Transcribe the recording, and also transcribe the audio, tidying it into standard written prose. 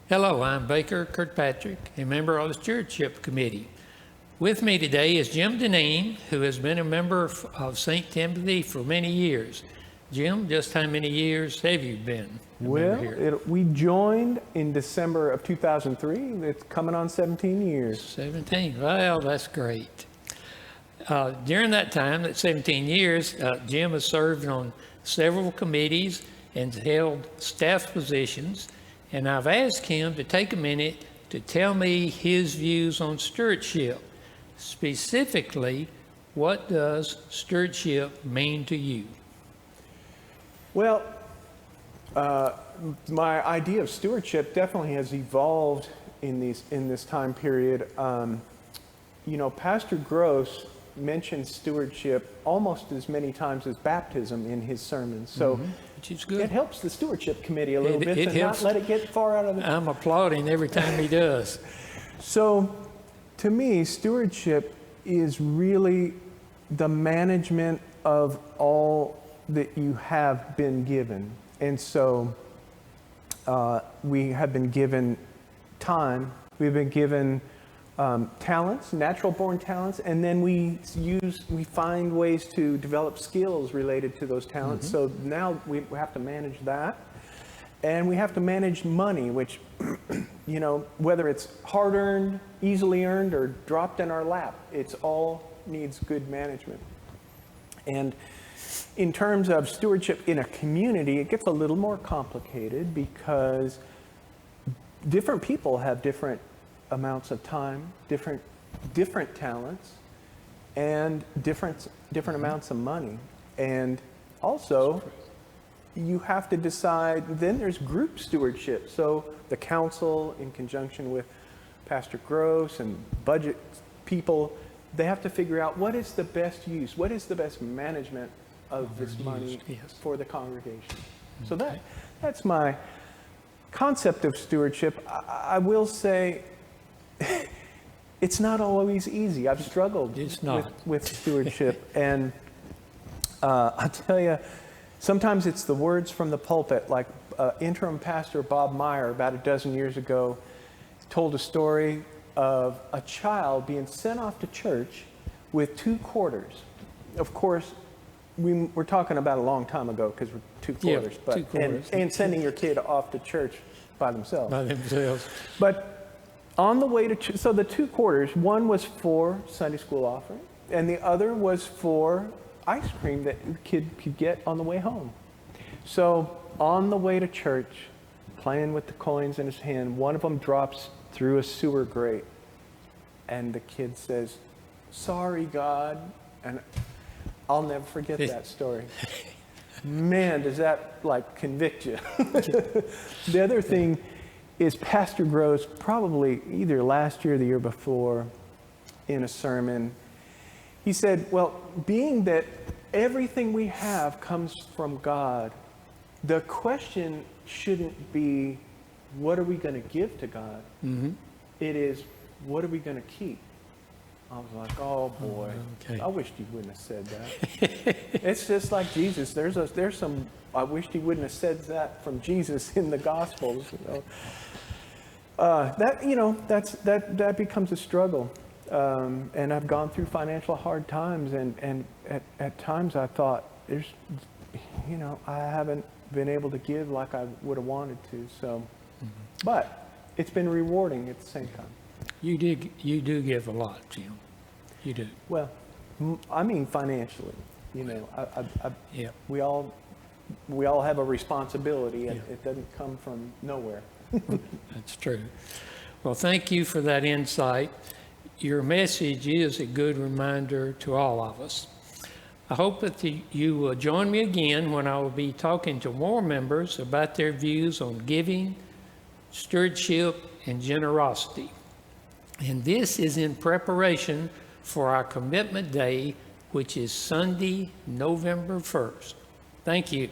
Hello, I'm Baker Kirkpatrick, a member of the Stewardship Committee. With me today is Jim Dineen, who has been a member of St. Timothy for many years. Jim, just how many years have you been a member here? We joined in December of 2003. It's coming on 17 years. 17, well, that's great. During that time, that 17 years, Jim has served on several committees and held staff positions. And I've asked him to take a minute to tell me his views on stewardship. Specifically, what does stewardship mean to you? Well, my idea of stewardship definitely has evolved in this time period. Pastor Gross mentioned stewardship almost as many times as baptism in his sermons. So which is good. It helps the Stewardship Committee a little bit to not let it get far out of the... I'm applauding every time he does. So, to me, stewardship is really the management of all that you have been given. And so, we have been given time, we've been given talents, natural born talents, and then we find ways to develop skills related to those talents. So now we have to manage that, and we have to manage money, which, whether it's hard earned, easily earned, or dropped in our lap, it's all needs good management. And in terms of stewardship in a community, it gets a little more complicated because different people have different amounts of time, different talents, and different amounts of money. And also, you have to decide, then there's group stewardship. So the council, in conjunction with Pastor Gross and budget people, they have to figure out what is the best use, what is the best management of this money for the congregation. So that's my concept of stewardship. I will say, it's not always easy. I've struggled with stewardship. And I'll tell you, sometimes it's the words from the pulpit. Like interim pastor Bob Meyer, about a dozen years ago, told a story of a child being sent off to church with 2 quarters. Of course, we're talking about a long time ago because we're 2 quarters. Yeah, but 2 quarters. And sending your kid off to church by themselves. But on the way to so the 2 quarters, one was for Sunday school offering, and the other was for ice cream that the kid could get on the way home. So on the way to church, playing with the coins in his hand, one of them drops through a sewer grate, and the kid says, "Sorry, God," and I'll never forget that story. Man, does that convict you? The other thing is Pastor Gross, probably either last year or the year before, in a sermon, he said, well, being that everything we have comes from God, the question shouldn't be, what are we going to give to God? It is, what are we going to keep? I was like, oh boy, I wished he wouldn't have said that. It's just like Jesus. There's some, I wished he wouldn't have said that from Jesus in the Gospels. That becomes a struggle. And I've gone through financial hard times, and at times I thought, I haven't been able to give like I would have wanted to. So, but it's been rewarding at the same time. You do give a lot, Jim. You do. Well, I mean financially. We all have a responsibility, and it doesn't come from nowhere. That's true. Well, thank you for that insight. Your message is a good reminder to all of us. I hope that you will join me again when I will be talking to more members about their views on giving, stewardship, and generosity. And this is in preparation for our commitment day, which is Sunday, November 1st. Thank you.